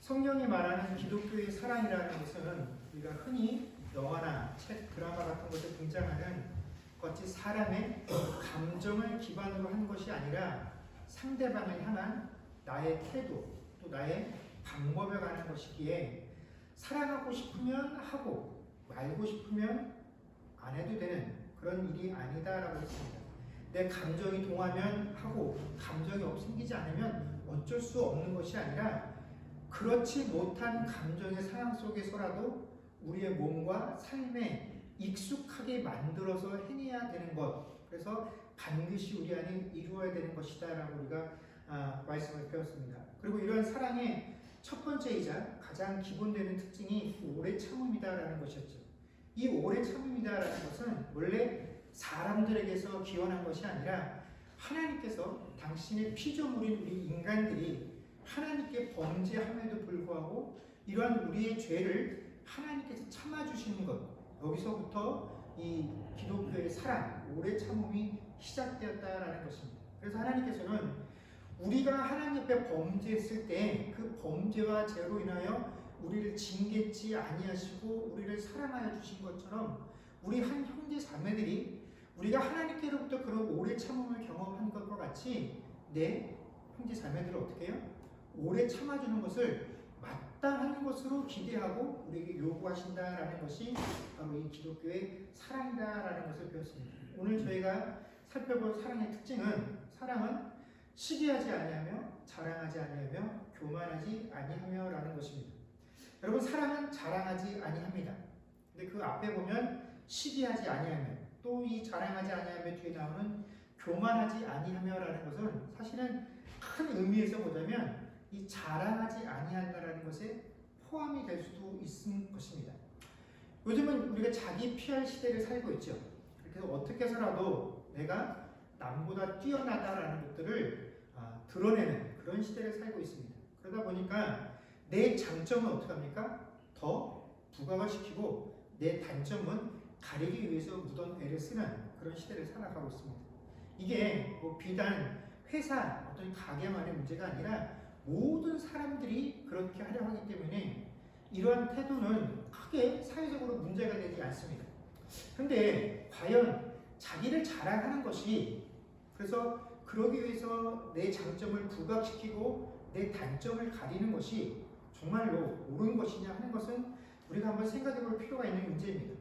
성경이 말하는 기독교의 사랑이라는 것은 우리가 흔히 영화나 책, 드라마 같은 곳에 등장하는 거치 사람의 감정을 기반으로 한 것이 아니라 상대방을 향한 나의 태도, 또 나의 방법에 관한 것이기에 사랑하고 싶으면 하고 말고 싶으면 안 해도 되는 그런 일이 아니다라고 했습니다. 내 감정이 동하면 하고 감정이 생기지 않으면 어쩔 수 없는 것이 아니라 그렇지 못한 감정의 상황 속에서라도 우리의 몸과 삶에 익숙하게 만들어서 해내야 되는 것, 그래서 반드시 우리 안에 이루어야 되는 것이다 라고 우리가 말씀을 배웠습니다. 그리고 이런 사랑의 첫 번째이자 가장 기본되는 특징이 오래 참음이다라는 것이었죠. 이 오래 참음이다라는 것은 원래 사람들에게서 기원한 것이 아니라 하나님께서 당신의 피조물인 우리 인간들이 하나님께 범죄함에도 불구하고 이러한 우리의 죄를 하나님께서 참아주시는 것, 여기서부터 이 기독교의 사랑, 오래 참음이 시작되었다라는 것입니다. 그래서 하나님께서는 우리가 하나님 앞에 범죄했을 때 그 범죄와 죄로 인하여 우리를 징계치 아니하시고 우리를 사랑하여 주신 것처럼 우리 한 형제 자매들이 우리가 하나님께로부터 그런 오래 참음을 경험한 것과 같이 내 형제 자매들을 어떻게 해요? 오래 참아주는 것을 마땅한 것으로 기대하고 우리에게 요구하신다라는 것이 바로 이 기독교의 사랑이다라는 것을 배웠습니다. 오늘 저희가 살펴볼 사랑의 특징은 사랑은 시기하지 아니하며 자랑하지 아니하며 교만하지 아니하며라는 것입니다. 여러분, 사랑은 자랑하지 아니합니다. 근데 그 앞에 보면 시기하지 아니하며 또 이 자랑하지 아니하며 뒤에 나오는 교만하지 아니하며라는 것은 사실은 큰 의미에서 보자면 이 자랑하지 아니한다라는 것에 포함이 될 수도 있을 것입니다. 요즘은 우리가 자기 PR 시대를 살고 있죠. 그래서 어떻게 해서라도 내가 남보다 뛰어나다라는 것들을 드러내는 그런 시대를 살고 있습니다. 그러다 보니까 내 장점은 어떻게 합니까? 더 부각을 시키고 내 단점은 가리기 위해서 무던 애를 쓰는 그런 시대를 살아가고 있습니다. 이게 뭐 비단 회사 어떤 가게만의 문제가 아니라 모든 사람들이 그렇게 하려 하기 때문에 이러한 태도는 크게 사회적으로 문제가 되지 않습니다. 그런데 과연 자기를 자랑하는 것이, 그래서 그러기 위해서 내 장점을 부각시키고 내 단점을 가리는 것이 정말로 옳은 것이냐 하는 것은 우리가 한번 생각해 볼 필요가 있는 문제입니다.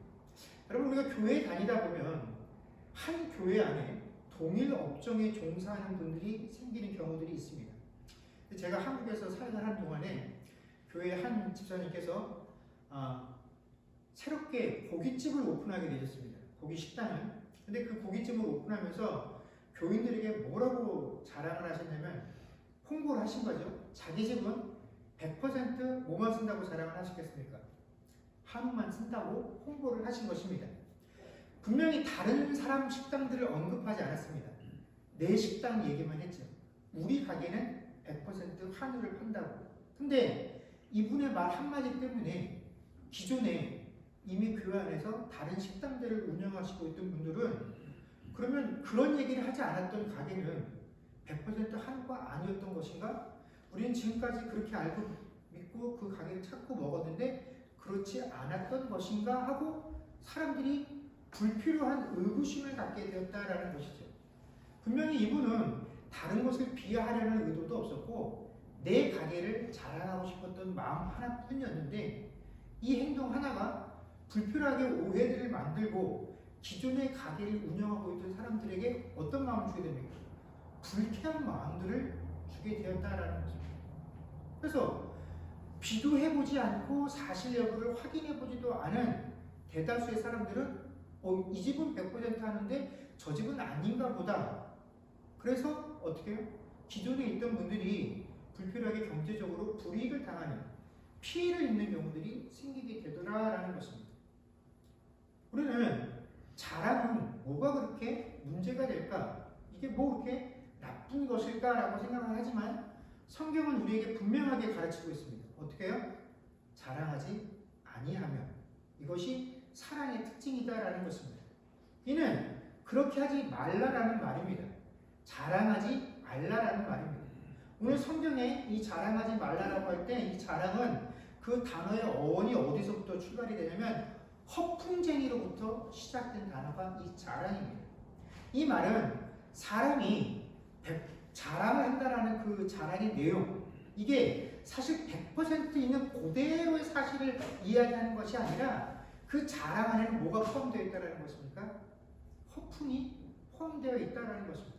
여러분, 우리가 교회에 다니다 보면 한 교회 안에 동일 업종에 종사하는 분들이 생기는 경우들이 있습니다. 제가 한국에서 살던 동안에 교회 한 집사님께서 새롭게 고깃집을 오픈하게 되셨습니다. 고기 식당을. 근데 그 고깃집을 오픈하면서 교인들에게 뭐라고 자랑을 하셨냐면 홍보를 하신 거죠. 자기 집은 100% 뭐만 쓴다고 자랑을 하시겠습니까? 한우만 쓴다고 홍보를 하신 것입니다. 분명히 다른 사람 식당들을 언급하지 않았습니다. 내 식당 얘기만 했죠. 우리 가게는 100% 한우를 판다고. 근데 이분의 말 한마디 때문에 기존에 이미 교회 안에서 다른 식당들을 운영하시고 있던 분들은 그러면 그런 얘기를 하지 않았던 가게는 100% 한우가 아니었던 것인가? 우리는 지금까지 그렇게 알고 믿고 그 가게를 찾고 먹었는데 그렇지 않았던 것인가 하고 사람들이 불필요한 의구심을 갖게 되었다라는 것이죠. 분명히 이분은 다른 것을 비하하려는 의도도 없었고 내 가게를 자랑하고 싶었던 마음 하나뿐이었는데 이 행동 하나가 불필요하게 오해들을 만들고 기존의 가게를 운영하고 있던 사람들에게 어떤 마음을 주게 됩니까? 불쾌한 마음들을 주게 되었다라는 것입니다. 그래서 비교해보지 않고 사실 여부를 확인해보지도 않은 대다수의 사람들은 이 집은 100% 하는데 저 집은 아닌가 보다. 그래서 어떻게 해요? 기존에 있던 분들이 불필요하게 경제적으로 불이익을 당하는 피해를 입는 경우들이 생기게 되더라라는 것입니다. 우리는 자랑은 뭐가 그렇게 문제가 될까? 이게 뭐 그렇게 나쁜 것일까라고 생각을 하지만 성경은 우리에게 분명하게 가르치고 있습니다. 어떻게 해요? 자랑하지 아니하며. 이것이 사랑의 특징이다라는 것입니다. 이는 그렇게 하지 말라라는 말입니다. 자랑하지 말라라는 말입니다. 오늘 성경에 이 자랑하지 말라라고 할 때 이 자랑은 그 단어의 어원이 어디서부터 출발이 되냐면 허풍쟁이로부터 시작된 단어가 이 자랑입니다. 이 말은 사람이 자랑을 한다라는 그 자랑의 내용, 이게 사실 100% 있는 그대로의 사실을 이야기하는 것이 아니라 그 자랑 안에는 뭐가 포함되어 있다는 것입니까? 허풍이 포함되어 있다는 것입니다.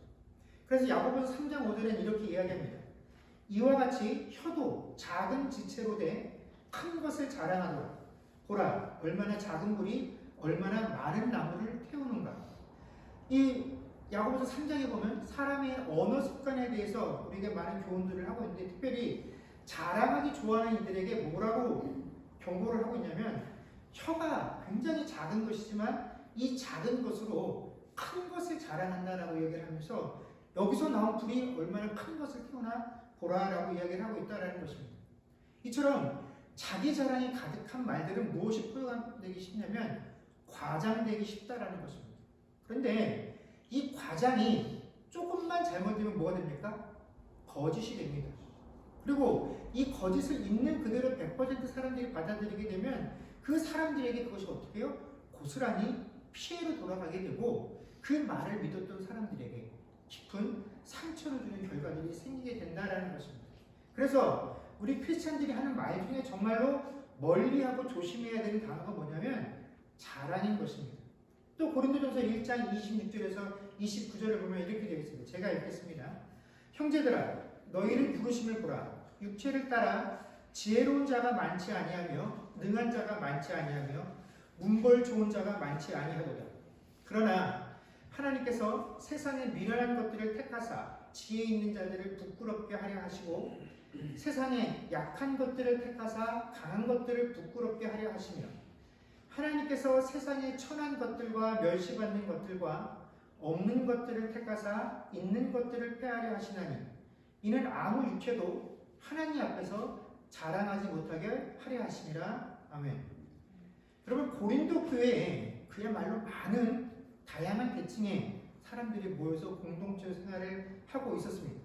그래서 야고보서 3장 5절에는 이렇게 이야기합니다. 이와 같이 혀도 작은 지체로 돼 큰 것을 자랑하더라. 보라, 얼마나 작은 불이 얼마나 많은 나무를 태우는가. 이 야고보서 3장에 보면 사람의 언어 습관에 대해서 우리에게 많은 교훈들을 하고 있는데, 특별히 자랑하기 좋아하는 이들에게 뭐라고 경고를 하고 있냐면, 혀가 굉장히 작은 것이지만 이 작은 것으로 큰 것을 자랑한다라고 이야기를 하면서 여기서 나온 불이 얼마나 큰 것을 태우나 보라라고 이야기를 하고 있다는 것입니다. 이처럼 자기 자랑이 가득한 말들은 무엇이 포용되기 쉽냐면 과장되기 쉽다라는 것입니다. 그런데 이 과장이 조금만 잘못되면 뭐가 됩니까? 거짓이 됩니다. 그리고 이 거짓을 있는 그대로 100% 사람들이 받아들이게 되면 그 사람들에게 그것이 어떻게 해요? 고스란히 피해로 돌아가게 되고 그 말을 믿었던 사람들에게 깊은 상처를 주는 결과들이 생기게 된다는 것입니다. 그래서 우리 크리스찬들이 하는 말 중에 정말로 멀리하고 조심해야 되는 단어가 뭐냐면 자랑인 것입니다. 또 고린도전서 1장 26절에서 29절을 보면 이렇게 되어 있습니다. 제가 읽겠습니다. 형제들아, 너희를 부르심을 보라. 육체를 따라 지혜로운 자가 많지 아니하며 능한 자가 많지 아니하며 문벌 좋은 자가 많지 아니하도다. 그러나 하나님께서 세상의 미련한 것들을 택하사 지혜 있는 자들을 부끄럽게 하려 하시고 세상에 약한 것들을 택하사 강한 것들을 부끄럽게 하려 하시며 하나님께서 세상의 천한 것들과 멸시받는 것들과 없는 것들을 택하사 있는 것들을 폐하려 하시나니 이는 아무 육체도 하나님 앞에서 자랑하지 못하게 하려 하심이라. 아멘. 여러분, 고린도 교회에 그야말로 많은 다양한 계층의 사람들이 모여서 공동체 생활을 하고 있었습니다.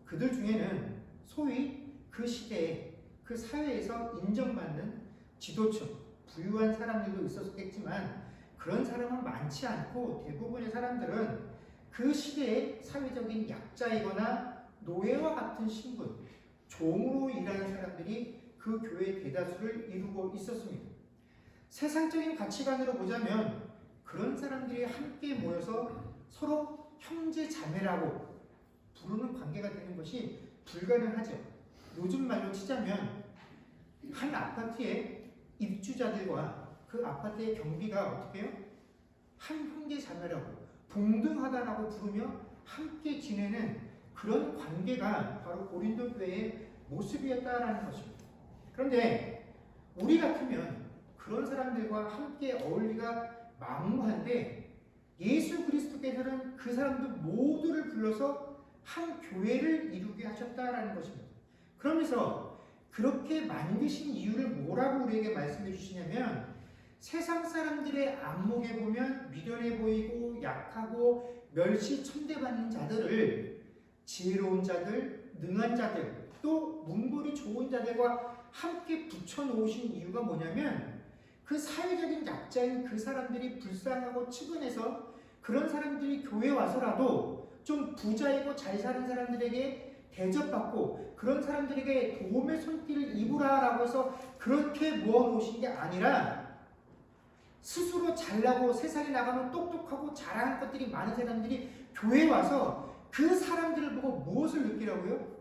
그들 중에는 소위 그 시대에 그 사회에서 인정받는 지도층, 부유한 사람들도 있었겠지만 그런 사람은 많지 않고 대부분의 사람들은 그 시대의 사회적인 약자이거나 노예와 같은 신분, 종으로 일하는 사람들이 그 교회의 대다수를 이루고 있었습니다. 세상적인 가치관으로 보자면 그런 사람들이 함께 모여서 서로 형제 자매라고 부르는 관계가 되는 것이 불가능하죠. 요즘 말로 치자면 한 아파트의 입주자들과 그 아파트의 경비가 어떻게 해요? 한 형제 자매라고 동등하다라고 부르며 함께 지내는 그런 관계가 바로 고린도 교회의 모습이었다라는 것입니다. 그런데 우리 같으면 그런 사람들과 함께 어울리가 망무한데 예수 그리스도께서는 그 사람들 모두를 불러서 한 교회를 이루게 하셨다라는 것입니다. 그러면서 그렇게 만드신 이유를 뭐라고 우리에게 말씀해 주시냐면 세상 사람들의 안목에 보면 미련해 보이고 약하고 멸시 천대받는 자들을 지혜로운 자들, 능한 자들, 또 문벌이 좋은 자들과 함께 붙여놓으신 이유가 뭐냐면 그 사회적인 약자인 그 사람들이 불쌍하고 측은해서 그런 사람들이 교회에 와서라도 좀 부자이고 잘 사는 사람들에게 대접받고 그런 사람들에게 도움의 손길을 입으라라고 해서 그렇게 모아놓으신 게 아니라 스스로 잘나고 세상에 나가면 똑똑하고 잘하는 것들이 많은 사람들이 교회에 와서 그 사람들을 보고 무엇을 느끼라고요?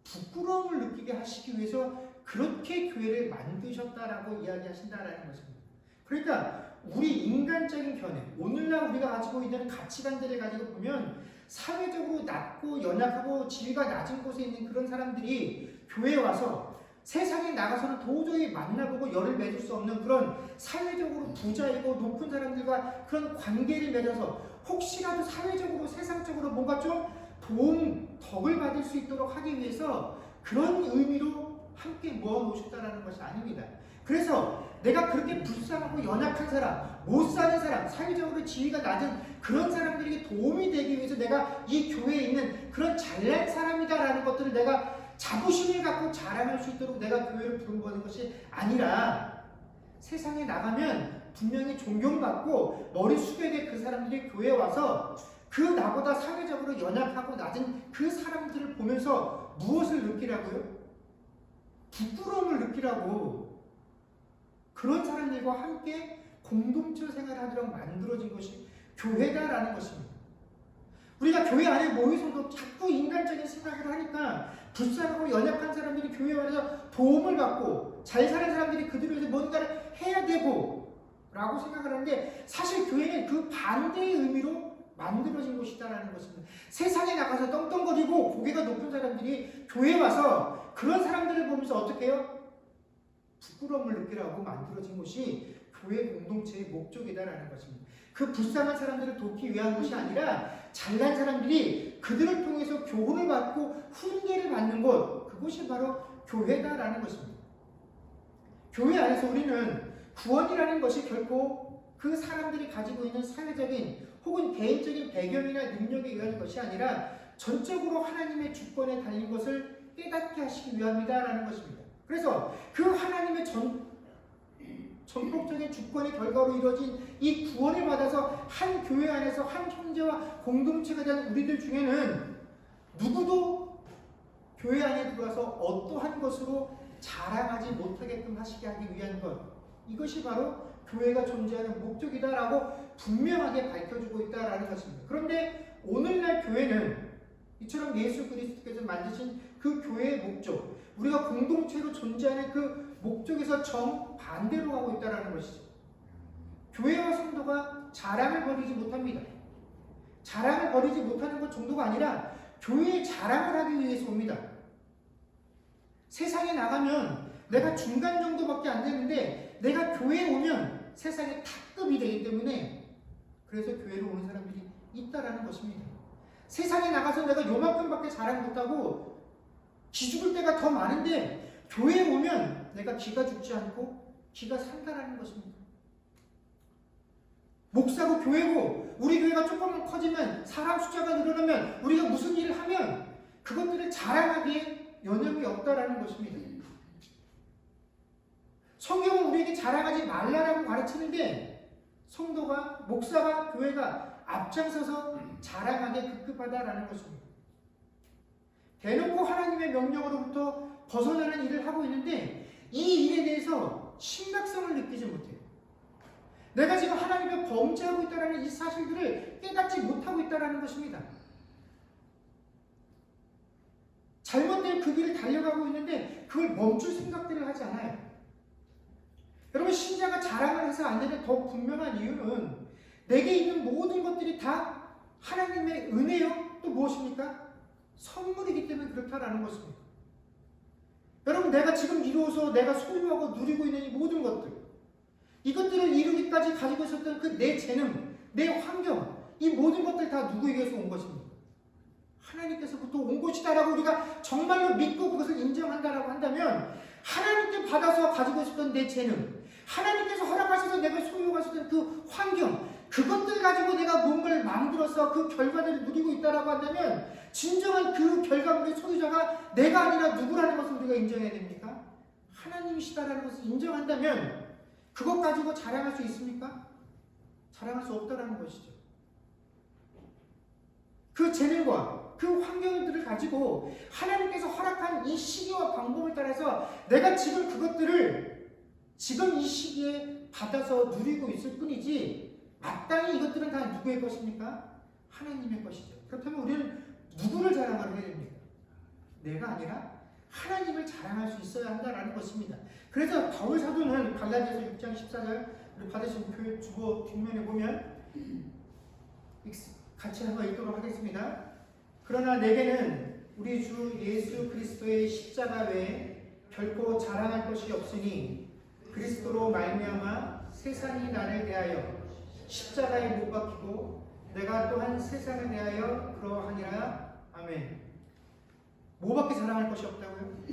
부끄러움을 느끼게 하시기 위해서 그렇게 교회를 만드셨다라고 이야기하신다라는 것입니다. 그러니까 우리 인간적인 견해, 오늘날 우리가 가지고 있는 가치관들을 가지고 보면 사회적으로 낮고 연약하고 지위가 낮은 곳에 있는 그런 사람들이 교회에 와서 세상에 나가서는 도저히 만나보고 열을 맺을 수 없는 그런 사회적으로 부자이고 높은 사람들과 그런 관계를 맺어서 혹시라도 사회적으로 세상적으로 뭔가 좀 도움, 덕을 받을 수 있도록 하기 위해서 그런 의미로 함께 모아놓으셨다는 것이 아닙니다. 그래서 내가 그렇게 불쌍하고 연약한 사람, 못 사는 사람, 사회적으로 지위가 낮은 그런 사람들에게 도움이 되기 위해서 내가 이 교회에 있는 그런 잘난 사람이다라는 것들을 내가 자부심을 갖고 자랑할 수 있도록 내가 교회를 부름받은 것이 아니라 세상에 나가면 분명히 존경받고 머리 숙여야 될 그 사람들이 교회에 와서 그 나보다 사회적으로 연약하고 낮은 그 사람들을 보면서 무엇을 느끼라고요? 부끄러움을 느끼라고. 그런 사람들과 함께 공동체 생활하도록 만들어진 것이 교회다라는 것입니다. 우리가 교회 안에 모여서도 자꾸 인간적인 생각을 하니까 불쌍하고 연약한 사람들이 교회 안에서 도움을 받고 잘 사는 사람들이 그들을 위해서 뭔가를 해야 되고 라고 생각을 하는데, 사실 교회는 그 반대의 의미로 만들어진 곳이다라는 것입니다. 세상에 나가서 떵떵거리고 고개가 높은 사람들이 교회에 와서 그런 사람들을 보면서 어떻게 해요? 부끄러움을 느끼라고 만들어진 것이 교회 공동체의 목적이다라는 것입니다. 그 불쌍한 사람들을 돕기 위한 것이 아니라 잘난 사람들이 그들을 통해서 교훈을 받고 훈계를 받는 곳, 그것이 바로 교회다라는 것입니다. 교회 안에서 우리는 구원이라는 것이 결코 그 사람들이 가지고 있는 사회적인 혹은 개인적인 배경이나 능력에 의한 것이 아니라 전적으로 하나님의 주권에 달린 것을 깨닫게 하시기 위함이다라는 것입니다. 그래서 그 하나님의 전폭적인 주권의 결과로 이루어진 이 구원을 받아서 한 교회 안에서 한 형제와 공동체가 된 우리들 중에는 누구도 교회 안에 들어와서 어떠한 것으로 자랑하지 못하게끔 하시게 하기 위한 것, 이것이 바로 교회가 존재하는 목적이다라고 분명하게 밝혀주고 있다라는 것입니다. 그런데 오늘날 교회는 이처럼 예수 그리스도께서 만드신 그 교회의 목적, 우리가 공동체로 존재하는 그 목적에서 정반대로 가고 있다는 것이죠. 교회와 성도가 자랑을 벌이지 못합니다. 자랑을 벌이지 못하는 것 정도가 아니라 교회의 자랑을 하기 위해서 옵니다. 세상에 나가면 내가 중간 정도밖에 안 되는데 내가 교회에 오면 세상의 탑급이 되기 때문에 그래서 교회로 오는 사람들이 있다라는 것입니다. 세상에 나가서 내가 요만큼밖에 자랑 못하고 기죽을 때가 더 많은데 교회에 오면 내가 기가 죽지 않고 기가 산다라는 것입니다. 목사고 교회고 우리 교회가 조금만 커지면 사람 숫자가 늘어나면 우리가 무슨 일을 하면 그것들을 자랑하기에 여념이 없다라는 것입니다. 성경은 우리에게 자랑하지 말라라고 가르치는데 성도가, 목사가, 교회가 앞장서서 자랑하게 급급하다라는 것입니다. 대놓고 하나님의 명령으로부터 벗어나는 일을 하고 있는데 이 일에 대해서 심각성을 느끼지 못해요. 내가 지금 하나님의 범죄하고 있다는 이 사실들을 깨닫지 못하고 있다는 것입니다. 잘못된 그 길을 달려가고 있는데 그걸 멈출 생각들을 하지 않아요. 여러분, 신자가 자랑을 해서 안 되는 더 분명한 이유는 내게 있는 모든 것들이 다 하나님의 은혜요? 또 무엇입니까? 선물이기 때문에 그렇다라는 것입니다. 여러분, 내가 지금 이루어서 내가 소유하고 누리고 있는 이 모든 것들, 이것들을 이루기까지 가지고 있었던 그 내 재능, 내 환경, 이 모든 것들 다 누구에게서 온 것입니다. 하나님께서부터 온 것이다라고 우리가 정말로 믿고 그것을 인정한다라고 한다면 하나님께 받아서 가지고 있었던 내 재능, 하나님께서 허락하셔서 내가 소유하셨던 그 환경, 그것들 가지고 내가 뭔가를 만들어서 그 결과들을 누리고 있다라고 한다면 진정한 그 결과물의 소유자가 내가 아니라 누구라는 것을 우리가 인정해야 됩니까? 하나님이시다라는 것을 인정한다면 그것 가지고 자랑할 수 있습니까? 자랑할 수 없다라는 것이죠. 그 재능과 그 환경들을 가지고 하나님께서 허락한 이 시기와 방법을 따라서 내가 지금 그것들을 지금 이 시기에 받아서 누리고 있을 뿐이지 마땅히 이것들은 다 누구의 것입니까? 하나님의 것이죠. 그렇다면 우리는 누구를 자랑을 해야 됩니까? 내가 아니라 하나님을 자랑할 수 있어야 한다는 것입니다. 그래서 바울 사도는 갈라디아서 6장 14절 받으신 교회 주보 뒷면에 보면 같이 한번 읽도록 하겠습니다. 그러나 내게는 우리 주 예수 그리스도의 십자가 외에 결코 자랑할 것이 없으니 그리스도로 말미암아 세상이 나를 대하여 십자가에 못 박히고 내가 또한 세상을 대하여 그러하니라. 아멘. 뭐밖에 자랑할 것이 없다고요?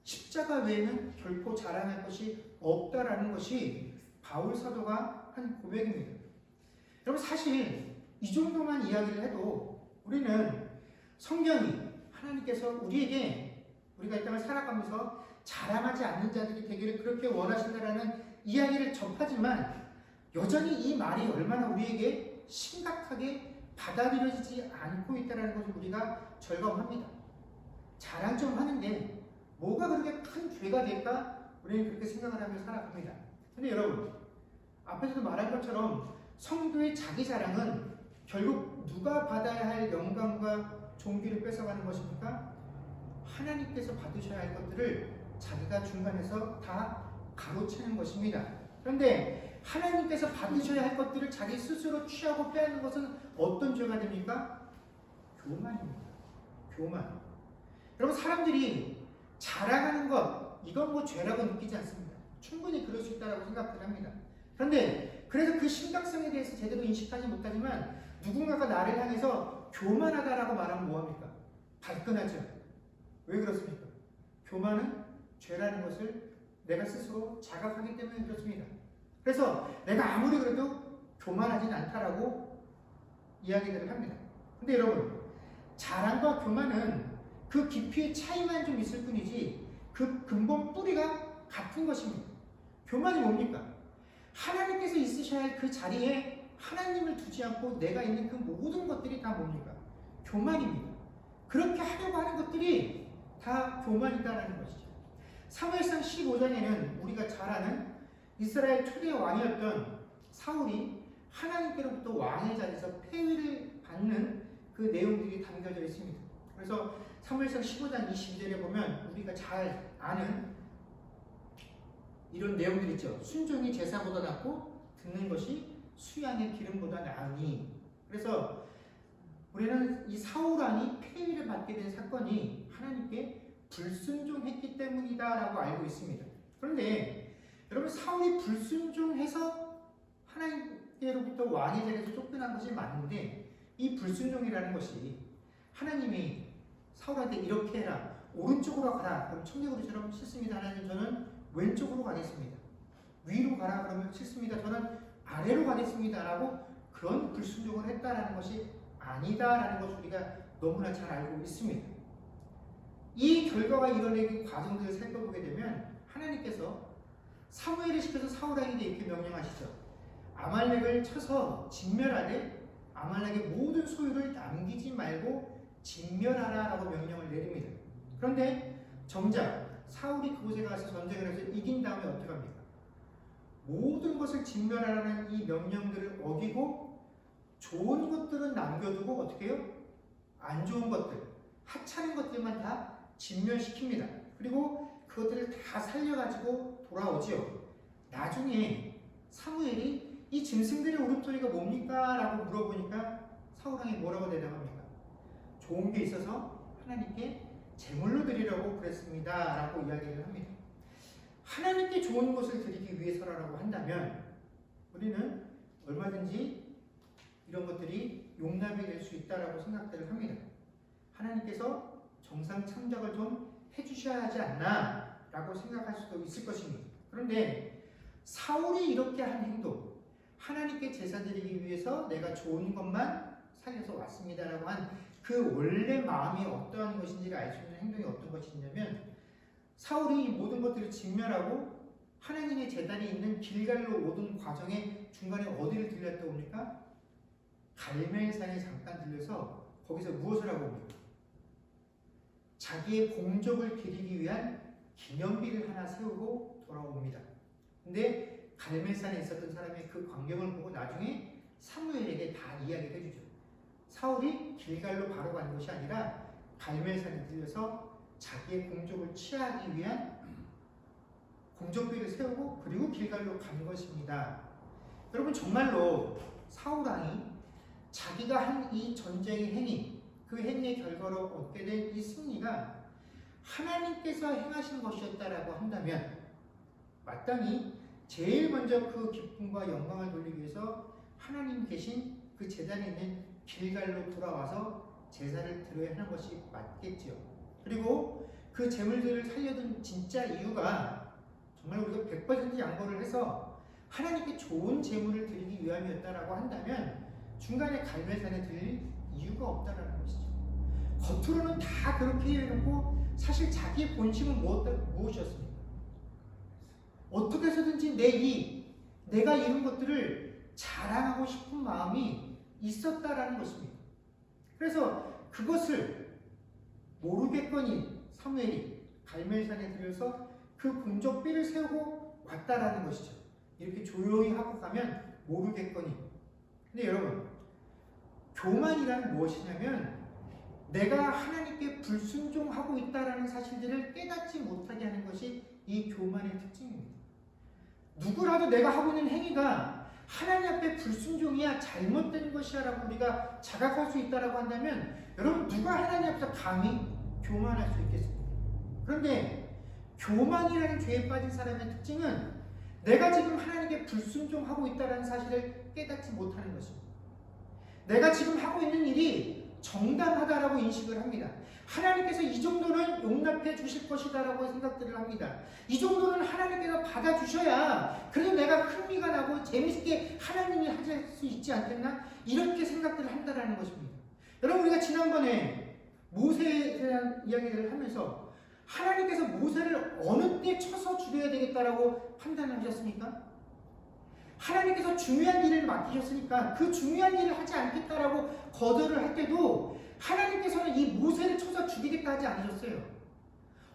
십자가 십자가 외에는 결코 자랑할 것이 없다라는 것이 바울 사도가 한 고백입니다. 여러분 사실 이 정도만 이야기를 해도 우리는 성경이 하나님께서 우리가 이 땅을 살아가면서 자랑하지 않는 자들이 되기를 그렇게 원하신다라는 이야기를 접하지만 여전히 이 말이 얼마나 우리에게 심각하게 받아들여지지 않고 있다는 것을 우리가 절감합니다. 자랑 좀 하는데 뭐가 그렇게 큰 죄가 될까? 우리는 그렇게 생각을 하며 살아갑니다. 근데 여러분, 앞에서도 말한 것처럼 성도의 자기 자랑은 결국 누가 받아야 할 영광과 존귀를 뺏어가는 것입니까? 하나님께서 받으셔야 할 것들을 자기가 중간에서 다 가로채는 것입니다. 그런데 하나님께서 받으셔야 할 것들을 자기 스스로 취하고 빼앗는 것은 어떤 죄가 됩니까? 교만입니다. 교만. 여러분 사람들이 자랑하는 것 이건 뭐 죄라고 느끼지 않습니다. 충분히 그럴 수 있다고 생각을 합니다. 그런데 그래서 그 심각성에 대해서 제대로 인식하지 못하지만 누군가가 나를 향해서 교만하다라고 말하면 뭐합니까? 발끈하죠. 왜 그렇습니까? 교만은 죄라는 것을 내가 스스로 자각하기 때문에 그렇습니다. 그래서 내가 아무리 그래도 교만하진 않다라고 이야기들을 합니다. 근데 여러분 자랑과 교만은 그 깊이의 차이만 좀 있을 뿐이지 그 근본 뿌리가 같은 것입니다. 교만이 뭡니까? 하나님께서 있으셔야 할 그 자리에 하나님을 두지 않고 내가 있는 그 모든 것들이 다 뭡니까? 교만입니다. 그렇게 하려고 하는 것들이 다 교만이다라는 것이죠. 사무엘상 15장에는 우리가 잘 아는 이스라엘 초대 왕이었던 사울이 하나님께로부터 왕의 자리에서 폐위를 받는 그 내용들이 담겨져 있습니다. 그래서 사무엘상 15장 22절에 보면 우리가 잘 아는 이런 내용들이 있죠. 순종이 제사보다 낫고 듣는 것이 수양의 기름보다 나으니. 그래서 우리는 이 사울 왕이 폐위를 받게 된 사건이 하나님께 불순종했기 때문이다라고 알고 있습니다. 그런데 여러분 사울이 불순종해서 하나님께로부터 왕의 자리에서 쫓겨난 것이 맞는데 이 불순종이라는 것이 하나님이 사울한테 이렇게 해라 오른쪽으로 가라 그럼 청개구리처럼 싫습니다 하나님 저는 왼쪽으로 가겠습니다. 위로 가라 그러면 싫습니다 저는 아래로 가겠습니다 라고 그런 불순종을 했다라는 것이 아니다라는 것을 우리가 너무나 잘 알고 있습니다. 이 결과가 이뤄내는 과정들을 살펴보게 되면 하나님께서 사무엘을 시켜서 사울에게 이렇게 명령하시죠. 아말렉을 쳐서 진멸하되 아말렉의 모든 소유를 남기지 말고 진멸하라 라고 명령을 내립니다. 그런데 정작 사울이 그곳에 가서 전쟁을 해서 이긴 다음에 어떻게 합니까? 모든 것을 진멸하라는 이 명령들을 어기고 좋은 것들은 남겨두고 어떻게 해요? 안 좋은 것들, 하찮은 것들만 다 진멸시킵니다. 그리고 그것들을 다 살려가지고 돌아오지요. 나중에 사무엘이 이 짐승들의 울음소리가 뭡니까? 라고 물어보니까 사울왕이 뭐라고 대답합니까? 좋은 게 있어서 하나님께 제물로 드리려고 그랬습니다 라고 이야기를 합니다. 하나님께 좋은 것을 드리기 위해서라고 한다면 우리는 얼마든지 이런 것들이 용납이 될 수 있다라고 생각들을 합니다. 하나님께서 정상 참작을 좀 해주셔야 하지 않나 라고 생각할 수도 있을 것입니다. 그런데 사울이 이렇게 한 행동, 하나님께 제사 드리기 위해서 내가 좋은 것만 살려서 왔습니다 라고 한 그 원래 마음이 어떠한 것인지를 알 수 있는 행동이 어떤 것이냐면 사울이 이 모든 것들을 진멸하고 하나님의 제단이 있는 길갈로 오던 과정에 중간에 어디를 들렸다 옵니까? 갈멜산에 잠깐 들려서 거기서 무엇을 하고 옵니까? 자기의 공적을 기리기 위한 기념비를 하나 세우고 돌아옵니다. 근데 갈멜산에 있었던 사람의 그 광경을 보고 나중에 사무엘에게 다 이야기를 해주죠. 사울이 길갈로 바로 간 것이 아니라 갈멜산에 들려서 자기의 공적을 취하기 위한 공적비를 세우고 그리고 길갈로 간 것입니다. 여러분 정말로 사울왕이 자기가 한 이 전쟁의 행위, 그 행위의 결과로 얻게 된 이 승리가 하나님께서 행하신 것이었다라고 한다면 마땅히 제일 먼저 그 기쁨과 영광을 돌리기 위해서 하나님 계신 그 제단에 있는 길갈로 돌아와서 제사를 드려야 하는 것이 맞겠지요. 그리고 그 재물들을 살려둔 진짜 이유가 정말 우리가 100% 양보를 해서 하나님께 좋은 재물을 드리기 위함이었다라고 한다면 중간에 갈매산에 드릴 이유가 없다라는 것이죠. 겉으로는 다 그렇게 해놓고 사실 자기의 본심은 무엇이었습니까? 어떻게 해서든지 내가 이룬 것들을 자랑하고 싶은 마음이 있었다라는 것입니다. 그래서 그것을 모르겠거니 사무엘이 갈멜산에 들여서 그 금족비를 세우고 왔다라는 것이죠. 이렇게 조용히 하고 가면 모르겠거니. 근데 여러분, 교만이란 무엇이냐면 내가 하나님께 불순종하고 있다라는 사실들을 깨닫지 못하게 하는 것이 이 교만의 특징입니다. 누구라도 내가 하고 있는 행위가 하나님 앞에 불순종이야 잘못된 것이야 라고 우리가 자각할 수 있다라고 한다면 여러분 누가 하나님 앞에서 감히 교만할 수 있겠습니까? 그런데 교만이라는 죄에 빠진 사람의 특징은 내가 지금 하나님께 불순종하고 있다는 사실을 깨닫지 못하는 것입니다. 내가 지금 하고 있는 일이 정당하다라고 인식을 합니다. 하나님께서 이 정도는 용납해 주실 것이다라고 생각들을 합니다. 이 정도는 하나님께서 받아주셔야 그래도 내가 흥미가 나고 재밌게 하나님이 하실 수 있지 않겠나? 이렇게 생각들을 한다라는 것입니다. 여러분 우리가 지난번에 모세에 대한 이야기들을 하면서 하나님께서 모세를 어느 때 쳐서 죽여야 되겠다라고 판단하셨습니까? 하나님께서 중요한 일을 맡기셨으니까 그 중요한 일을 하지 않겠다라고 거절을 할 때도 하나님께서는 이 모세를 쳐서 죽이겠다 하지 않으셨어요.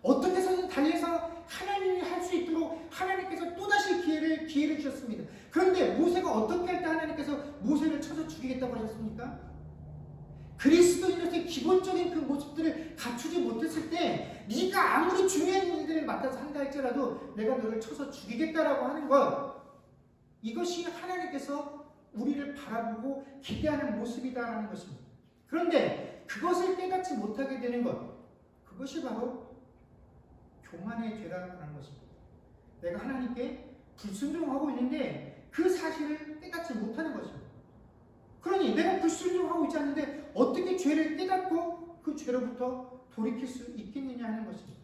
어떻게 해서든 달려서 하나님이 할 수 있도록 하나님께서 또다시 기회를 주셨습니다. 그런데 모세가 어떻게 할 때 하나님께서 모세를 쳐서 죽이겠다고 하셨습니까? 그리스도인으로서의 기본적인 그 모습들을 갖추지 못했을 때 네가 아무리 중요한 일들을 맡아서 한다 할지라도 내가 너를 쳐서 죽이겠다라고 하는 것, 이것이 하나님께서 우리를 바라보고 기대하는 모습이다라는 것입니다. 그런데 그것을 깨닫지 못하게 되는 것, 그것이 바로 교만의 죄라는 것입니다. 내가 하나님께 불순종하고 있는데 그 사실을 깨닫지 못하는 것입니다. 그러니 내가 불순종하고 있지 않는데 어떻게 죄를 깨닫고 그 죄로부터 돌이킬 수 있겠느냐 하는 것입니다.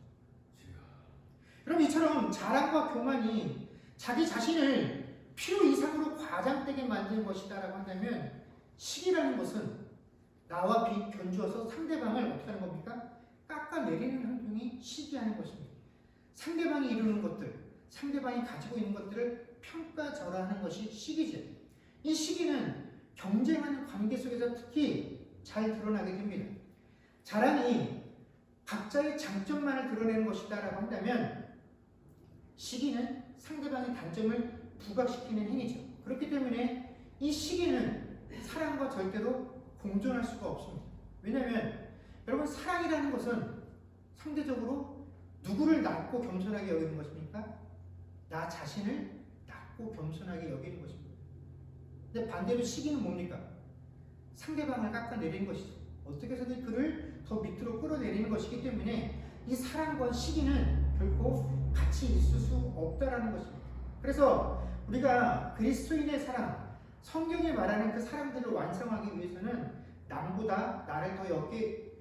여러분 이처럼 자랑과 교만이 자기 자신을 필요 이상으로 과장되게 만드는 것이다라고 한다면 시기라는 것은 나와 견주어서 상대방을 어떻게 하는 겁니까? 깎아내리는 행동이 시기하는 것입니다. 상대방이 이루는 것들, 상대방이 가지고 있는 것들을 평가절하하는 것이 시기죠. 이 시기는 경쟁하는 관계 속에서 특히 잘 드러나게 됩니다. 자랑이 각자의 장점만을 드러내는 것이다라고 한다면 시기는 상대방의 단점을 부각시키는 행위죠. 그렇기 때문에 이 시기는 사랑과 절대로 공존할 수가 없습니다. 왜냐하면 여러분 사랑이라는 것은 상대적으로 누구를 낮고 겸손하게 여기는 것입니까? 나 자신을 낮고 겸손하게 여기는 것입니다. 근데 반대로 시기는 뭡니까? 상대방을 깎아내리는 것이죠. 어떻게 해서든 그를 더 밑으로 끌어내리는 것이기 때문에 이 사랑과 시기는 결코 같이 있을 수 없다라는 것입니다. 그래서 우리가 그리스도인의 사랑, 성경에 말하는 그 사랑들을 완성하기 위해서는 남보다 나를 더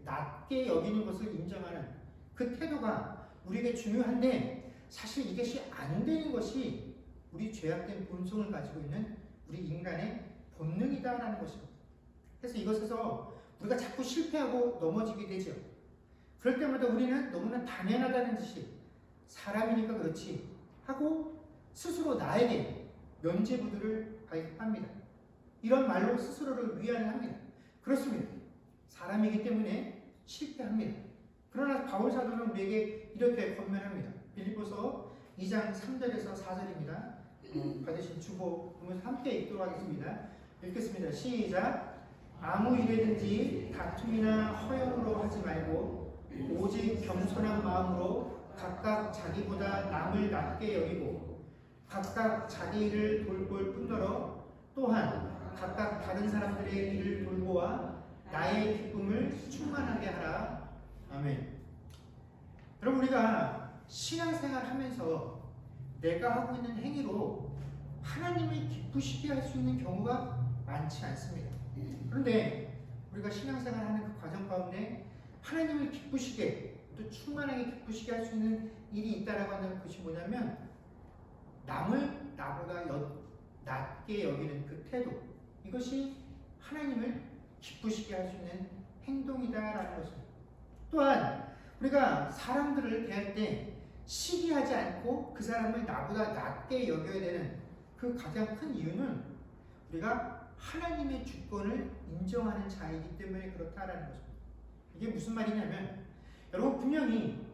낮게 여기는 것을 인정하는 그 태도가 우리에게 중요한데 사실 이것이 안 되는 것이 우리 죄악된 본성을 가지고 있는 우리 인간의 본능이다라는 것입니다. 그래서 이것에서 우리가 자꾸 실패하고 넘어지게 되죠. 그럴 때마다 우리는 너무나 당연하다는 듯이 사람이니까 그렇지 하고 스스로 나에게 면죄부들을 발급합니다. 이런 말로 스스로를 위안을 합니다. 그렇습니다. 사람이기 때문에 실패합니다. 그러나 바울 사도는 우리에게 이렇게 권면합니다. 빌립보서 2장 3절에서 4절입니다. 받으신 주보 보면서 함께 읽도록 하겠습니다. 읽겠습니다. 시작. 아무 일에든지 다툼이나 허영으로 하지 말고 오직 겸손한 마음으로 각각 자기보다 남을 낮게 여기고 각각 자기 일을 돌볼 뿐더러 또한 각각 다른 사람들의 일을 돌보아 나의 기쁨을 충만하게 하라. 아멘. 여러분 우리가 신앙생활 하면서 내가 하고 있는 행위로 하나님을 기쁘시게 할 수 있는 경우가 많지 않습니다. 그런데 우리가 신앙생활 하는 그 과정 가운데 하나님을 기쁘시게 또 충만하게 기쁘시게 할 수 있는 일이 있다라고 한다면 그것이 뭐냐면 남을 나보다 낮게 여기는 그 태도, 이것이 하나님을 기쁘시게 할 수 있는 행동이다라는 것입니다. 또한 우리가 사람들을 대할 때 시기하지 않고 그 사람을 나보다 낮게 여겨야 되는 그 가장 큰 이유는 우리가 하나님의 주권을 인정하는 자이기 때문에 그렇다라는 것입니다. 이게 무슨 말이냐면 여러분 분명히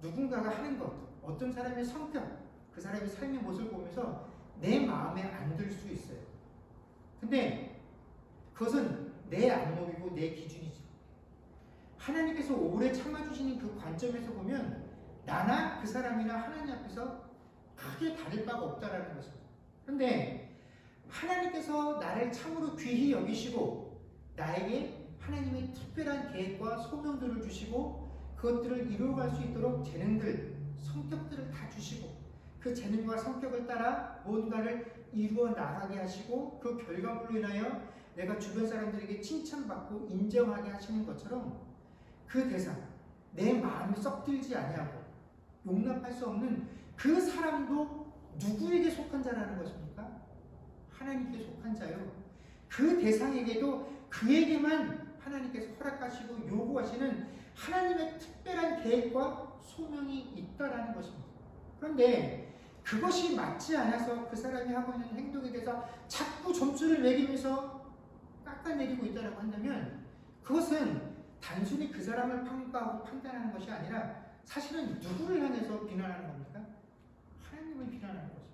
누군가가 하는 것, 어떤 사람의 성격, 그 사람의 삶의 모습을 보면서 내 마음에 안 들 수 있어요. 근데 그것은 내 안목이고 내 기준이죠. 하나님께서 오래 참아주시는 그 관점에서 보면 나나 그 사람이나 하나님 앞에서 크게 다를 바가 없다라는 것입니다. 그런데 하나님께서 나를 참으로 귀히 여기시고 나에게 하나님의 특별한 계획과 소명들을 주시고 그것들을 이루어갈 수 있도록 재능들, 성격들을 다 주시고 그 재능과 성격을 따라 뭔가를 이루어 나가게 하시고 그 결과물로 인하여 내가 주변 사람들에게 칭찬받고 인정하게 하시는 것처럼 그 대상, 내 마음이 썩들지 아니하고 용납할 수 없는 그 사람도 누구에게 속한 자라는 것입니까? 하나님께 속한 자요. 그 대상에게도 그에게만 하나님께서 허락하시고 요구하시는 하나님의 특별한 계획과 소명이 있다라는 것입니다. 그런데 그것이 맞지 않아서 그 사람이 하고 있는 행동에 대해서 자꾸 점수를 매기면서 깎아내리고 있다고 한다면 그것은 단순히 그 사람을 평가하고 판단하는 것이 아니라 사실은 누구를 향해서 비난하는 겁니까? 하나님을 비난하는 것입니다.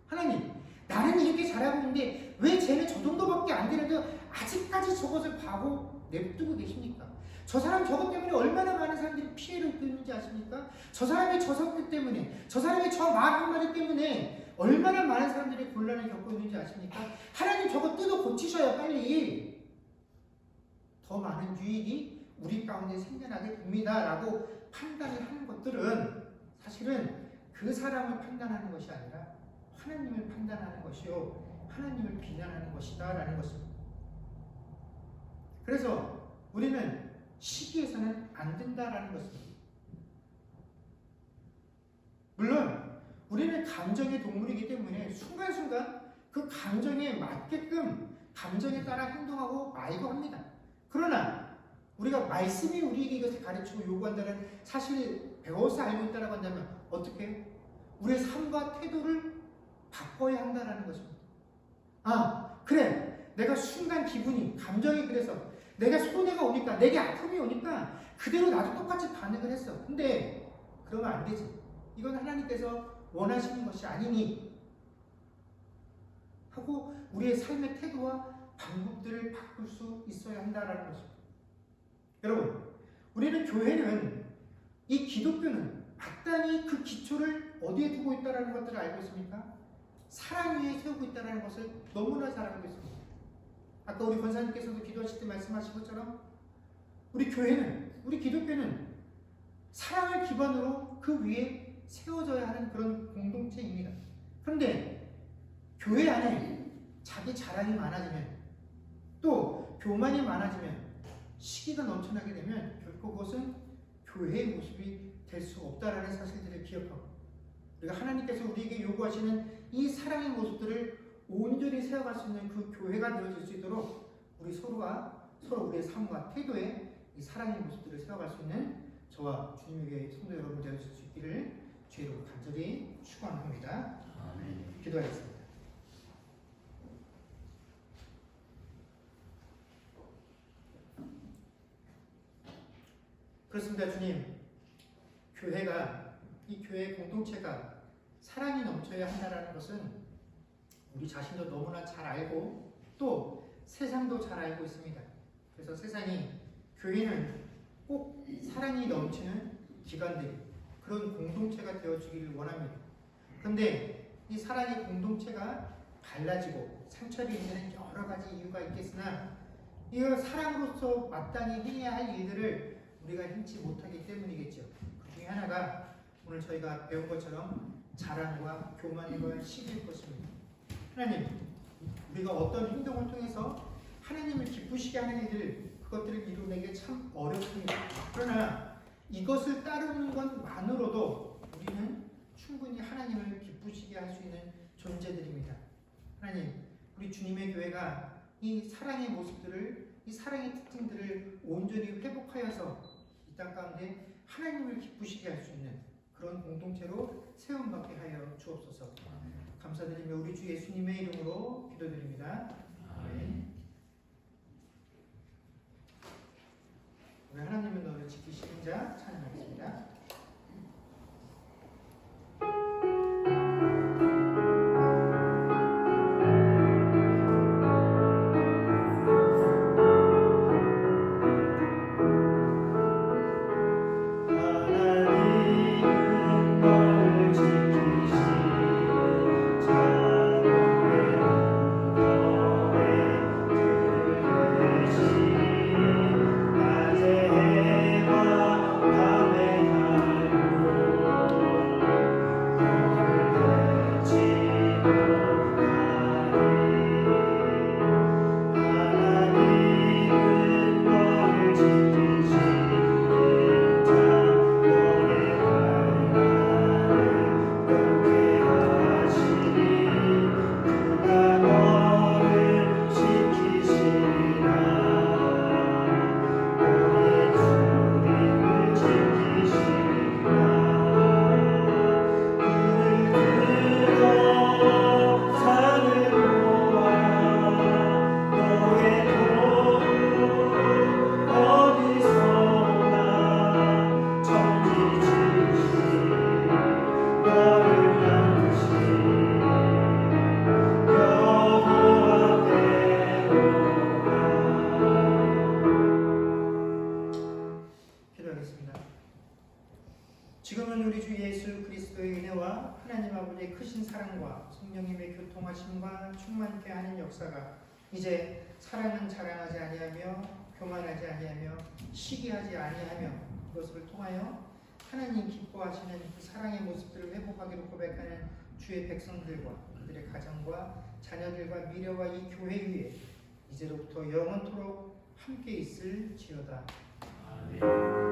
하나님, 나는 이렇게 잘하고 있는데 왜 쟤는 저 정도밖에 안 되는데 아직까지 저것을 봐고 냅두고 계십니까? 저 사람 저것 때문에 얼마나 많은 사람들이 피해를 입고 있는지 아십니까? 저 사람의 저 성격 때문에, 저 사람의 저 말 한마디 때문에 얼마나 많은 사람들이 곤란을 겪고 있는지 아십니까? 하나님 저거 뜯어 고치셔야 빨리 더 많은 유익이 우리 가운데 생겨나게 됩니다 라고 판단을 하는 것들은 사실은 그 사람을 판단하는 것이 아니라 하나님을 판단하는 것이요 하나님을 비난하는 것이다 라는 것입니다. 그래서 우리는 시기해서는 안 된다라는 것입니다. 물론 우리는 감정의 동물이기 때문에 순간순간 그 감정에 맞게끔 감정에 따라 행동하고 말고 합니다. 그러나 우리가 말씀이 우리에게 이것을 가르치고 요구한다는 사실을 배워서 알고 있다고 한다면 어떻게? 우리의 삶과 태도를 바꿔야 한다는 것입니다. 아, 그래. 내가 순간 기분이, 감정이 그래서 내가 손해가 오니까, 내게 아픔이 오니까 그대로 나도 똑같이 반응을 했어. 근데 그러면 안 되지. 이건 하나님께서 원하시는 것이 아니니 하고 우리의 삶의 태도와 방법들을 바꿀 수 있어야 한다는 것입니다. 여러분, 우리는 교회는 이 기독교는 마땅히 그 기초를 어디에 두고 있다는 것들을 알고 있습니까? 사랑 위에 세우고 있다는 것을 너무나 잘 알고 있습니다. 아까 우리 권사님께서도 기도하실 때 말씀하신 것처럼 우리 교회는, 우리 기독교는 사랑을 기반으로 그 위에 세워져야 하는 그런 공동체입니다. 그런데 교회 안에 자기 자랑이 많아지면 또 교만이 많아지면 시기가 넘쳐나게 되면 결코 그것은 교회의 모습이 될 수 없다라는 사실들을 기억하고 우리가 하나님께서 우리에게 요구하시는 이 사랑의 모습들을 온전히 세워갈 수 있는 그 교회가 되어질 수 있도록 우리 서로가 서로 우리의 삶과 태도에 이 사랑의 모습들을 세워갈 수 있는 저와 주님에게 성도 여러분 되어질 수 있기를 주의로 간절히 축원합니다. 아멘. 기도하겠습니다. 그렇습니다. 주님, 교회가, 이 교회 공동체가 사랑이 넘쳐야 한다는 것은 우리 자신도 너무나 잘 알고 또 세상도 잘 알고 있습니다. 그래서 세상이 교회는 꼭 사랑이 넘치는 기관들, 그런 공동체가 되어주기를 원합니다. 그런데 이 사랑의 공동체가 갈라지고 상처를 입는 여러 가지 이유가 있겠으나 이 사랑으로서 마땅히 해야 할 일들을 우리가 행치 못하기 때문이겠죠. 그 중에 하나가 오늘 저희가 배운 것처럼 자랑과 교만과 시기일 것입니다. 하나님, 우리가 어떤 행동을 통해서 하나님을 기쁘시게 하는 일들, 그것들을 이루내기 참 어렵습니다. 그러나 이것을 따르는 것만으로도 우리는 충분히 하나님을 기쁘시게 할 수 있는 존재들입니다. 하나님, 우리 주님의 교회가 이 사랑의 모습들을, 이 사랑의 특징들을 온전히 회복하여서 이 땅 가운데 하나님을 기쁘시게 할 수 있는 그런 공동체로 세움받게 하여 주옵소서. 감사드리며 우리 주 예수님의 이름으로 기도드립니다. 아멘. 우리 하나님은 너를 지키시는 자 찬양하겠습니다. 지금은 우리 주 예수 그리스도의 은혜와 하나님 아버지의 크신 사랑과 성령님의 교통하심과 충만케 하는 역사가 이제 사랑은 자랑하지 아니하며 교만하지 아니하며 시기하지 아니하며 그것을 통하여 하나님 기뻐하시는 그 사랑의 모습들을 회복하기로 고백하는 주의 백성들과 그들의 가정과 자녀들과 미래와 이 교회 위에 이제로부터 영원토록 함께 있을지어다. 아멘.